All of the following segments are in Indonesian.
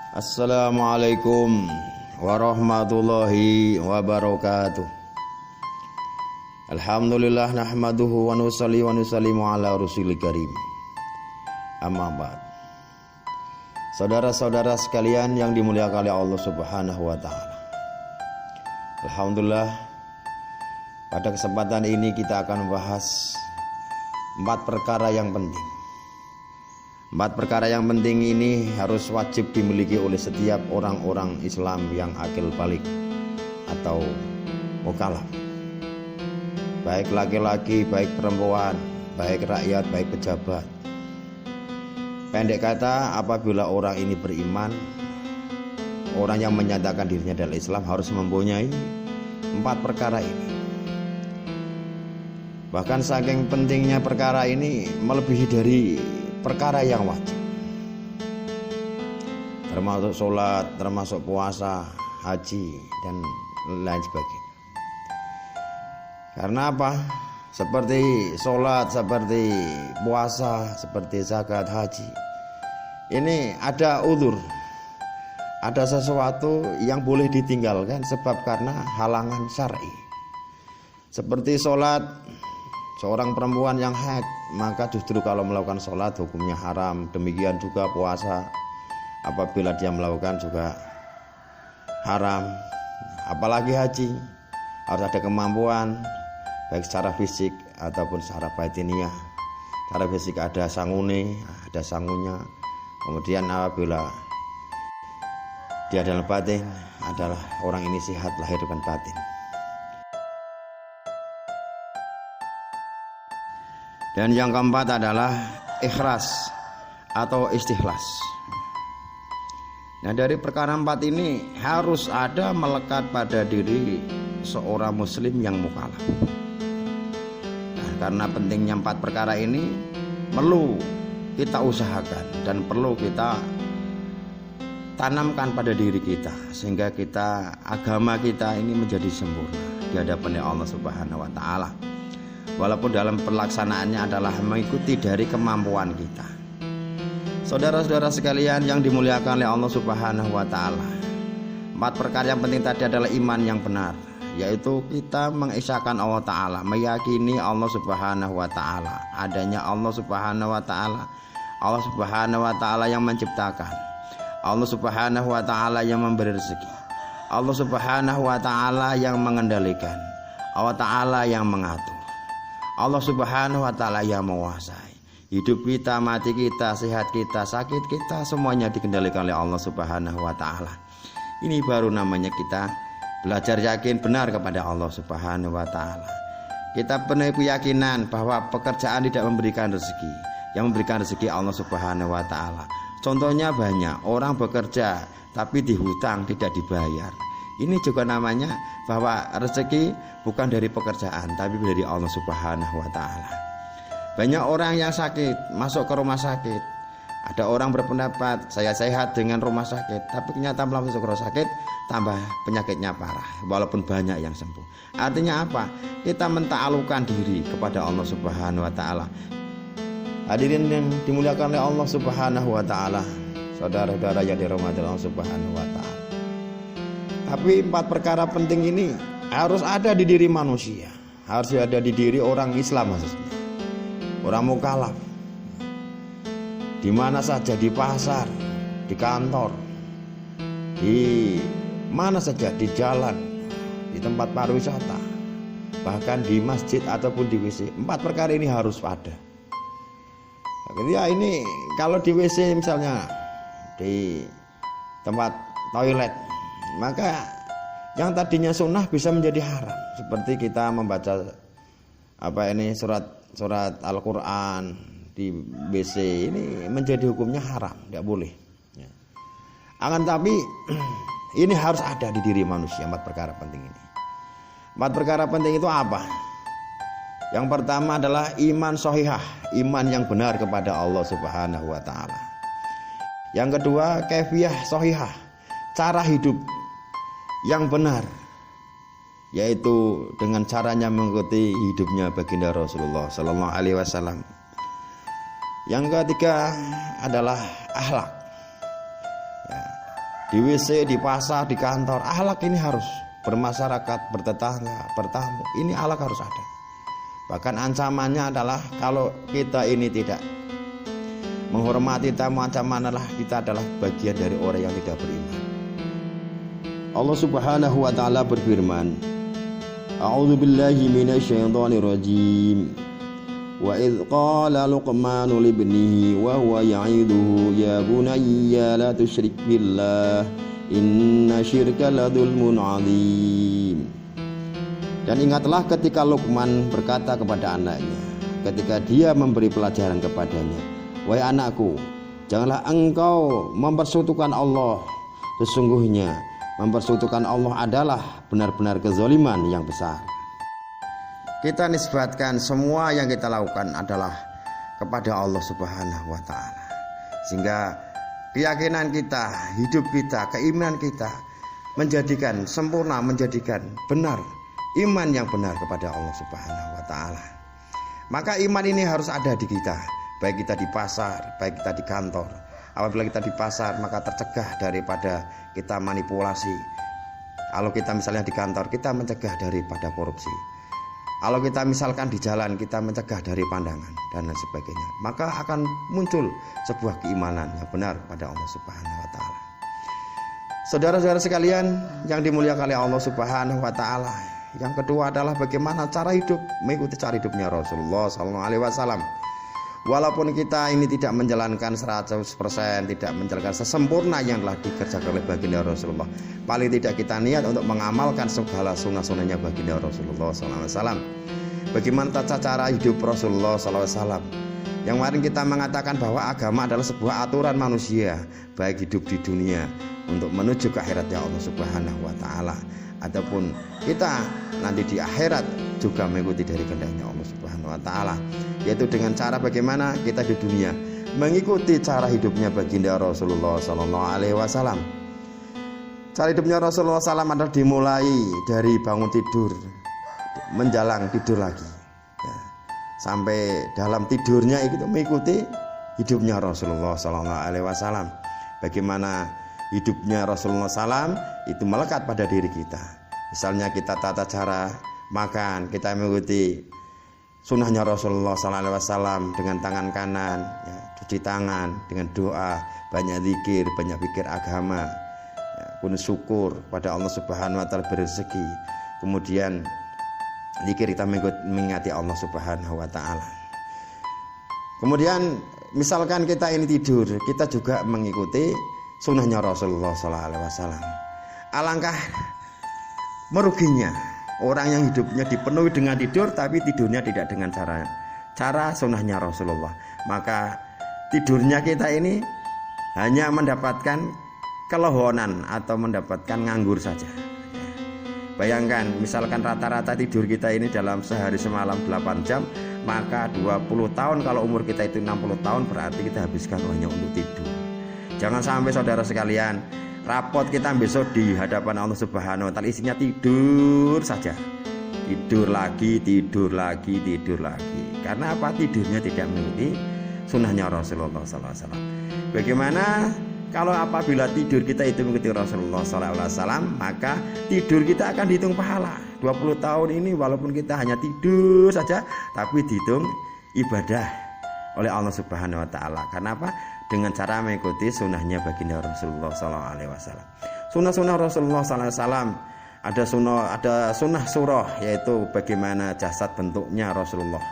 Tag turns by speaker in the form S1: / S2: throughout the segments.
S1: Assalamualaikum warahmatullahi wabarakatuh. Alhamdulillah nahmaduhu wa nusalli wa nusallimu ala rasulil karim. Amma ba'd. Saudara-saudara sekalian yang dimuliakan oleh Allah Subhanahu wa taala. Alhamdulillah, pada kesempatan ini kita akan membahas 4 perkara yang penting. 4 perkara yang penting ini harus wajib dimiliki oleh setiap orang-orang Islam yang akil balik atau mukallaf. Baik laki-laki, baik perempuan, baik rakyat, baik pejabat. Pendek kata, apabila orang ini beriman, orang yang menyatakan dirinya adalah Islam harus mempunyai 4 perkara ini. Bahkan saking pentingnya perkara ini melebihi dari perkara yang wajib, termasuk sholat, termasuk puasa, haji, dan lain sebagainya. Karena apa? Seperti sholat, seperti puasa, seperti zakat, haji, ini ada udzur, ada sesuatu yang boleh ditinggalkan sebab karena halangan syar'i. Seperti sholat, seorang perempuan yang haid, maka justru kalau melakukan sholat hukumnya haram. Demikian juga puasa, apabila dia melakukan juga haram. Apalagi haji, harus ada kemampuan baik secara fisik ataupun secara batiniah. Secara fisik ada sangune, ada sangunya. Kemudian apabila dia dalam batin adalah orang ini sehat lahir dan batin. Dan yang keempat adalah ikhlas atau istikhlas. Nah, dari perkara 4 ini harus ada melekat pada diri seorang muslim yang mukallaf. Nah, karena pentingnya 4 perkara ini perlu kita usahakan dan perlu kita tanamkan pada diri kita sehingga agama kita ini menjadi sempurna di hadapan Allah Subhanahu wa taala. Walaupun dalam pelaksanaannya adalah mengikuti dari kemampuan kita. Saudara-saudara sekalian yang dimuliakan oleh Allah Subhanahu wa taala, 4 perkara yang penting tadi adalah iman yang benar, yaitu kita mengisyakan Allah taala, meyakini Allah Subhanahu wa taala, adanya Allah Subhanahu wa taala, Allah Subhanahu wa taala yang menciptakan, Allah Subhanahu wa taala yang memberi rezeki, Allah Subhanahu wa taala yang mengendalikan, Allah taala yang mengatur, Allah Subhanahu wa taala yang menguasai. Hidup kita, mati kita, sehat kita, sakit kita, semuanya dikendalikan oleh Allah Subhanahu wa taala. Ini baru namanya kita belajar yakin benar kepada Allah Subhanahu wa taala. Kita penuh keyakinan bahwa pekerjaan tidak memberikan rezeki. Yang memberikan rezeki Allah Subhanahu wa taala. Contohnya banyak, orang bekerja tapi dihutang, tidak dibayar. Ini juga namanya bahwa rezeki bukan dari pekerjaan tapi dari Allah Subhanahu wa taala. Banyak orang yang sakit masuk ke rumah sakit. Ada orang berpendapat saya sehat dengan rumah sakit, tapi ternyata masuk ke rumah sakit tambah penyakitnya parah walaupun banyak yang sembuh. Artinya apa? Kita menta'allukan diri kepada Allah Subhanahu wa taala. Hadirin yang dimuliakan oleh Allah Subhanahu wa taala, saudara-saudara yang dirahmati Allah Subhanahu wa taala. Tapi 4 perkara penting ini harus ada di diri manusia, harus ada di diri orang Islam maksudnya, orang mukallaf. Di mana saja, di pasar, di kantor, di mana saja, di jalan, di tempat pariwisata, bahkan di masjid ataupun di WC, 4 perkara ini harus ada. Ya, ini kalau di WC misalnya di tempat toilet, maka yang tadinya sunnah bisa menjadi haram. Seperti kita membaca surat Al-Quran di WC, ini menjadi hukumnya haram, tidak boleh ya. Akan tapi ini harus ada di diri manusia 4 perkara penting ini. 4 perkara penting itu apa? Yang pertama adalah iman shahihah, iman yang benar kepada Allah Subhanahu wa taala. Yang kedua, kaifiyah shahihah, cara hidup yang benar, yaitu dengan caranya mengikuti hidupnya baginda Rasulullah sallallahu alaihi wasallam. Yang ketiga adalah akhlak. Ya, di WC, di pasar, di kantor. Akhlak ini harus bermasyarakat, bertetangga, bertamu. Ini akhlak harus ada. Bahkan ancamannya adalah kalau kita ini tidak menghormati tamu, ancaman adalah kita adalah bagian dari orang yang tidak beriman. Allah Subhanahu wa taala berfirman, A'udzu billahi minasyaitonir rajim. Wa idz qala Luqmanu libnihi wa huwa ya'iduhu ya bunayya la tusyrik billah inna syirka ladzulmun 'adzim. Dan ingatlah ketika Luqman berkata kepada anaknya, ketika dia memberi pelajaran kepadanya, wahai anakku, janganlah engkau mempersekutukan Allah. Sesungguhnya mempersekutukan Allah adalah benar-benar kezaliman yang besar. Kita nisbatkan semua yang kita lakukan adalah kepada Allah Subhanahu wa taala. Sehingga keyakinan kita, hidup kita, keimanan kita menjadikan sempurna, menjadikan benar iman yang benar kepada Allah Subhanahu wa taala. Maka iman ini harus ada di kita, baik kita di pasar, baik kita di kantor. Apabila kita di pasar, maka tercegah daripada kita manipulasi. Kalau kita misalnya di kantor, kita mencegah daripada korupsi. Kalau kita misalkan di jalan, kita mencegah dari pandangan dan lain sebagainya. Maka akan muncul sebuah keimanan yang benar pada Allah Subhanahu wa taala. Saudara-saudara sekalian yang dimuliakan oleh Allah Subhanahu wa taala, yang kedua adalah bagaimana cara hidup, mengikuti cara hidupnya Rasulullah SAW. Walaupun kita ini tidak menjalankan 100%, tidak menjalankan sesempurna yang telah dikerjakan oleh baginda Rasulullah, paling tidak kita niat untuk mengamalkan segala sunnah-sunnahnya baginda Rasulullah SAW. Bagaimana tata cara hidup Rasulullah SAW? Yang kemarin kita mengatakan bahwa agama adalah sebuah aturan manusia, baik hidup di dunia untuk menuju ke akhiratnya Allah Subhanahu wa taala, ataupun kita nanti di akhirat juga mengikuti dari kehendaknya Allah Subhanahu wa taala, yaitu dengan cara bagaimana kita di dunia mengikuti cara hidupnya baginda Rasulullah sallallahu alaihi wasallam. Cara hidupnya Rasulullah SAW adalah dimulai dari bangun tidur menjelang tidur lagi, ya, sampai dalam tidurnya itu mengikuti hidupnya Rasulullah sallallahu alaihi wasallam. Bagaimana hidupnya Rasulullah SAW itu melekat pada diri kita. Misalnya kita tata cara makan, kita mengikuti sunnahnya Rasulullah SAW dengan tangan kanan, ya, cuci tangan dengan doa, banyak zikir, banyak pikir agama, ya, penuh syukur pada Allah Subhanahu wa taala berrezeki. Kemudian zikir kita mengingati Allah Subhanahu wa taala. Kemudian misalkan kita ini tidur, kita juga mengikuti sunnahnya Rasulullah SAW. Alangkah meruginya orang yang hidupnya dipenuhi dengan tidur, tapi tidurnya tidak dengan cara sunnahnya Rasulullah. Maka tidurnya kita ini hanya mendapatkan kelohonan atau mendapatkan nganggur saja. Bayangkan misalkan rata-rata tidur kita ini dalam sehari semalam 8 jam, maka 20 tahun kalau umur kita itu 60 tahun berarti kita habiskan hanya untuk tidur. Jangan sampai saudara sekalian, rapot kita besok di hadapan Allah Subhanahu wa taala isinya tidur saja. Tidur lagi, tidur lagi, tidur lagi. Karena apa? Tidurnya tidak mengikuti sunnahnya Rasulullah SAW. Bagaimana kalau apabila tidur kita itu mengikuti Rasulullah SAW, maka tidur kita akan dihitung pahala. 20 tahun ini walaupun kita hanya tidur saja, tapi dihitung ibadah oleh Allah Subhanahu wa taala. Karena apa? Dengan cara mengikuti sunnahnya baginda Rasulullah SAW. Sunnah-sunnah Rasulullah SAW, ada sunnah surah, yaitu bagaimana jasad bentuknya Rasulullah,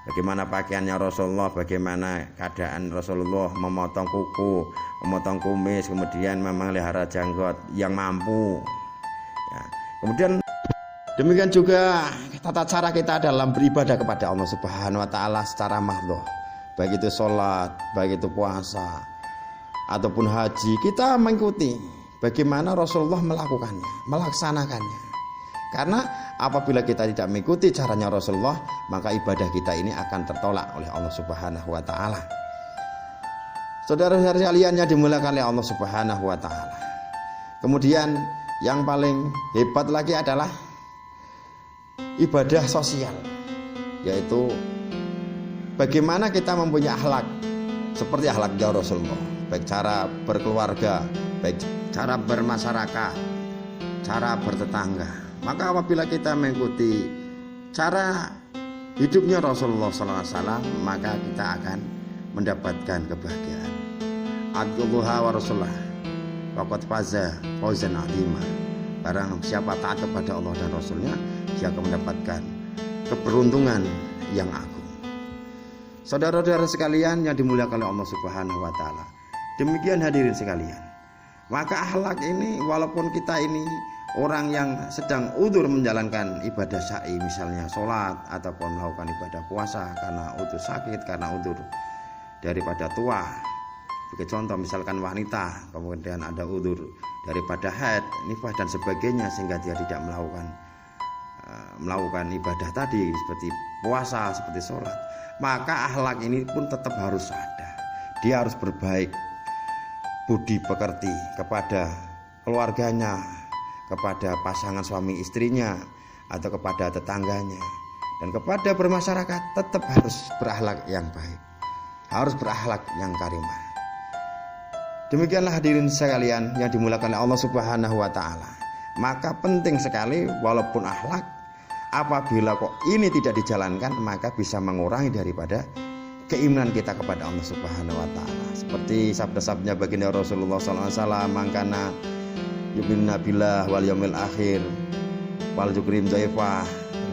S1: bagaimana pakaiannya Rasulullah, bagaimana keadaan Rasulullah memotong kuku, memotong kumis, kemudian memelihara janggut yang mampu, ya. Kemudian demikian juga tata cara kita dalam beribadah kepada Allah Subhanahu wa taala secara mahdhah, baik itu sholat, baik itu puasa ataupun haji, kita mengikuti bagaimana Rasulullah melakukannya, melaksanakannya. Karena apabila kita tidak mengikuti caranya Rasulullah, maka ibadah kita ini akan tertolak oleh Allah Subhanahu wa taala. Saudara-saudara sekalian yang dimuliakan oleh Allah Subhanahu wa taala. Kemudian yang paling hebat lagi adalah ibadah sosial, yaitu bagaimana kita mempunyai akhlak seperti akhlaknya Rasulullah, baik cara berkeluarga, baik cara bermasyarakat, cara bertetangga. Maka apabila kita mengikuti cara hidupnya Rasulullah SAW, maka kita akan mendapatkan kebahagiaan. Atiullaha wa rasulah faqad faza fawzan 'azima. Barang siapa taat kepada Allah dan Rasulnya, dia akan mendapatkan keberuntungan yang agung. Saudara-saudara sekalian yang dimuliakan oleh Allah Subhanahu wa taala. Demikian hadirin sekalian. Maka akhlak ini, walaupun kita ini orang yang sedang udzur menjalankan ibadah syar'i, misalnya sholat ataupun melakukan ibadah puasa karena udzur sakit, karena udzur daripada tua. Sebagai contoh misalkan wanita, kemudian ada udzur daripada haid, nifas dan sebagainya, sehingga dia tidak melakukan ibadah tadi seperti puasa, seperti sholat. Maka akhlak ini pun tetap harus ada. Dia harus berbaik, budi pekerti kepada keluarganya, kepada pasangan suami istrinya, atau kepada tetangganya, dan kepada bermasyarakat tetap harus berakhlak yang baik, harus berakhlak yang karimah. Demikianlah hadirin sekalian yang dimuliakan oleh Allah Subhanahu wa taala. Maka penting sekali walaupun akhlak, apabila kok ini tidak dijalankan, maka bisa mengurangi daripada keimanan kita kepada Allah Subhanahu wa taala. Seperti sabda-sabdanya baginda Rasulullah SAW, "Mangkana yu'minu billah wal yaumil akhir wal yukrim dhaifah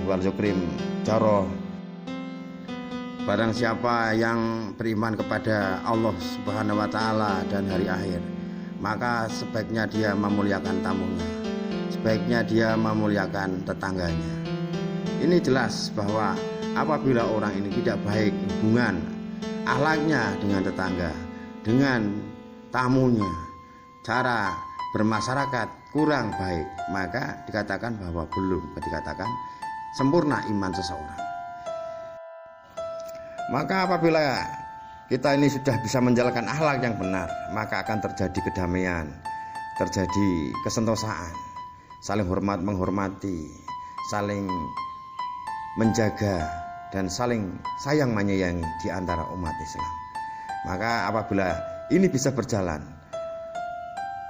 S1: wal yukrim jaro." Barang siapa yang beriman kepada Allah Subhanahu wa taala dan hari akhir, maka sebaiknya dia memuliakan tamunya, sebaiknya dia memuliakan tetangganya. Ini jelas bahwa apabila orang ini tidak baik hubungan akhlaknya dengan tetangga, dengan tamunya, cara bermasyarakat kurang baik, maka dikatakan bahwa belum dikatakan sempurna iman seseorang. Maka apabila kita ini sudah bisa menjalankan akhlak yang benar, maka akan terjadi kedamaian, terjadi kesentosaan, saling hormat menghormati, saling menjaga, dan saling sayang menyayangi di antara umat Islam. Maka apabila ini bisa berjalan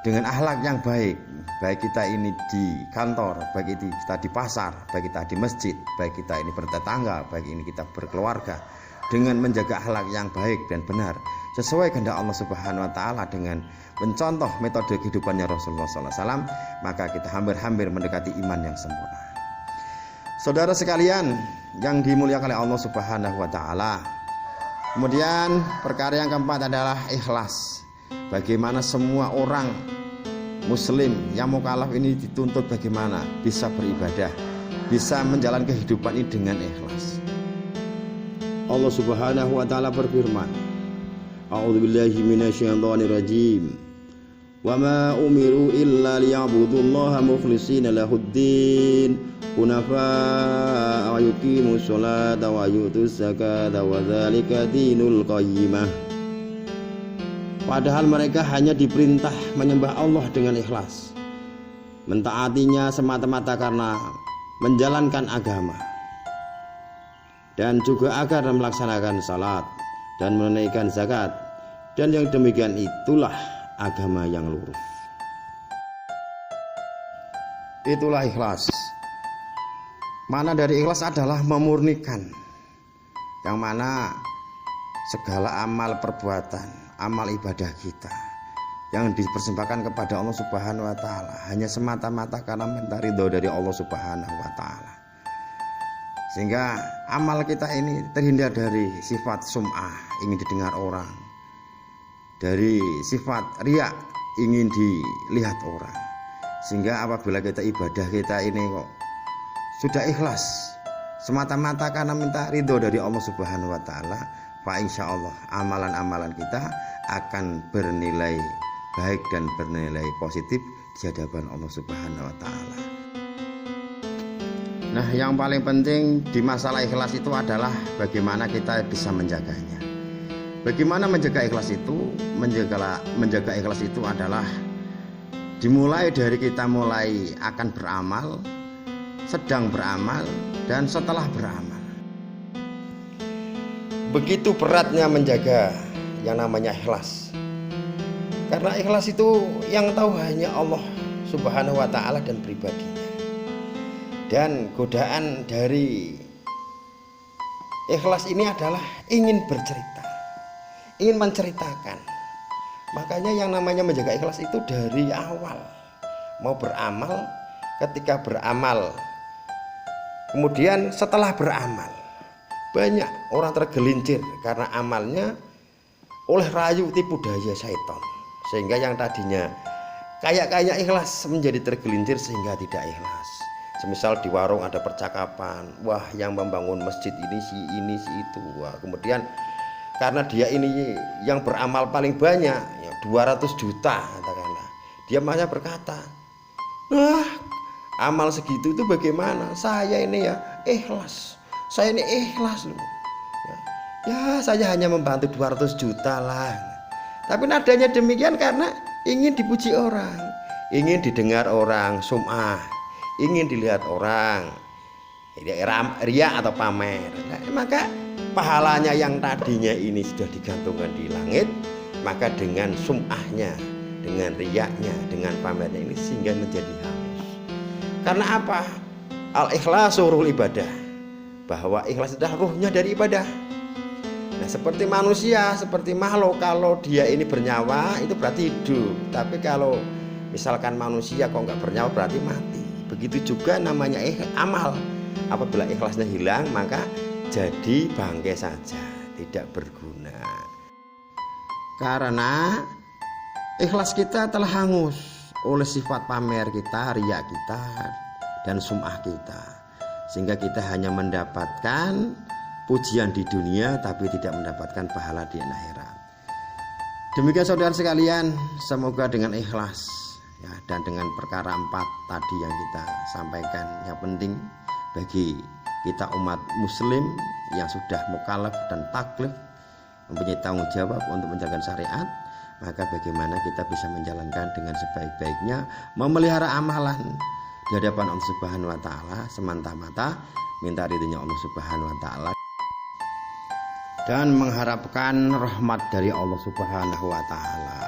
S1: dengan akhlak yang baik, baik kita ini di kantor, baik itu kita di pasar, baik kita di masjid, baik kita ini bertetangga, baik ini kita berkeluarga, dengan menjaga akhlak yang baik dan benar sesuai kehendak Allah Subhanahu wa taala, dengan mencontoh metode kehidupannya Rasulullah SAW, maka kita hampir-hampir mendekati iman yang sempurna. Saudara sekalian yang dimuliakan oleh Allah Subhanahu wa taala. Kemudian perkara yang keempat adalah ikhlas. Bagaimana semua orang muslim yang mukallaf ini dituntut bagaimana bisa beribadah, bisa menjalani kehidupan ini dengan ikhlas. Allah Subhanahu wa taala berfirman, A'udzubillahi minasyaitonirrajim. Wa ma umiru illa liya'budullaha mukhlishina lahuddin hunafa wa yuqimus sholata wa yutuz zakata wa dzalika dinul qayyimah. Padahal mereka hanya diperintah menyembah Allah dengan ikhlas, mentaatinya semata-mata karena menjalankan agama, dan juga agar melaksanakan salat dan menunaikan zakat, dan yang demikian itulah agama yang lurus. Itulah ikhlas. Mana dari ikhlas adalah memurnikan, yang mana segala amal perbuatan, amal ibadah kita yang dipersembahkan kepada Allah Subhanahu wa taala hanya semata-mata karena minta ridho dari Allah Subhanahu wa taala, sehingga amal kita ini terhindar dari sifat sum'ah, ingin didengar orang, dari sifat riya, ingin dilihat orang. Sehingga apabila kita ibadah kita ini kok sudah ikhlas semata-mata karena minta ridho dari Allah Subhanahu wa taala, fa insyaallah amalan-amalan kita akan bernilai baik dan bernilai positif di hadapan Allah Subhanahu wa taala. Nah, yang paling penting di masalah ikhlas itu adalah bagaimana kita bisa menjaganya. Bagaimana menjaga ikhlas itu? Menjaga ikhlas itu adalah dimulai dari kita mulai akan beramal, sedang beramal, dan setelah beramal. Begitu beratnya menjaga yang namanya ikhlas. Karena ikhlas itu yang tahu hanya Allah Subhanahu wa ta'ala dan pribadinya. Dan godaan dari ikhlas ini adalah ingin bercerita, ingin menceritakan. Makanya yang namanya menjaga ikhlas itu dari awal mau beramal, ketika beramal, kemudian setelah beramal, banyak orang tergelincir karena amalnya oleh rayu tipu daya syaitan, sehingga yang tadinya kayak ikhlas menjadi tergelincir sehingga tidak ikhlas. Semisal di warung ada percakapan, wah yang membangun masjid ini si itu, wah kemudian karena dia ini yang beramal paling banyak ya 200 juta katakanlah, dia malah berkata, nah amal segitu itu bagaimana, saya ini ya ikhlas, saya ini ikhlas loh ya, saya hanya membantu 200 juta lah. Tapi nadanya demikian karena ingin dipuji orang, ingin didengar orang, sum'ah, ingin dilihat orang, riya atau pamer. Nah, maka pahalanya yang tadinya ini sudah digantungkan di langit, maka dengan sum'ahnya, dengan riyaknya, dengan pamernya ini sehingga menjadi hangus. Karena apa? Al-ikhlasu ruhul ibadah, bahwa ikhlas adalah ruhnya dari ibadah. Nah, seperti manusia, seperti makhluk, kalau dia ini bernyawa itu berarti hidup. Tapi kalau misalkan manusia kok nggak bernyawa berarti mati. Begitu juga namanya amal. Apabila ikhlasnya hilang maka jadi bangkai saja, tidak berguna. Karena ikhlas kita telah hangus oleh sifat pamer kita, riya kita, dan sum'ah kita, sehingga kita hanya mendapatkan pujian di dunia tapi tidak mendapatkan pahala di akhirat. Demikian saudara sekalian, semoga dengan ikhlas ya, dan dengan perkara 4 tadi yang kita sampaikan, yang penting bagi kita umat muslim yang sudah mukallaf dan taklif, mempunyai tanggung jawab untuk menjalankan syariat, maka bagaimana kita bisa menjalankan dengan sebaik-baiknya, memelihara amalan di hadapan Allah Subhanahu wa ta'ala semata-mata minta ridhonya Allah Subhanahu wa ta'ala dan mengharapkan rahmat dari Allah Subhanahu wa ta'ala,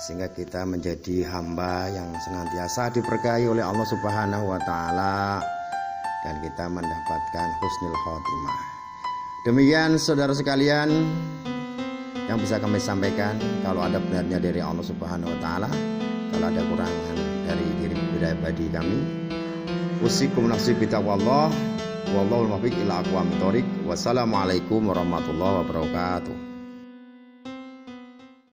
S1: sehingga kita menjadi hamba yang senantiasa diberkahi oleh Allah Subhanahu wa ta'ala dan kita mendapatkan husnul khotimah. Demikian saudara sekalian yang bisa kami sampaikan. Kalau ada benarnya dari Allah Subhanahu wa ta'ala, kalau ada kurangan dari diri pribadi kami, usikum nafsi bitaqwallah. Wallahul muwaffiq ila aqwamit thoriq. Wassalamualaikum warahmatullahi wabarakatuh.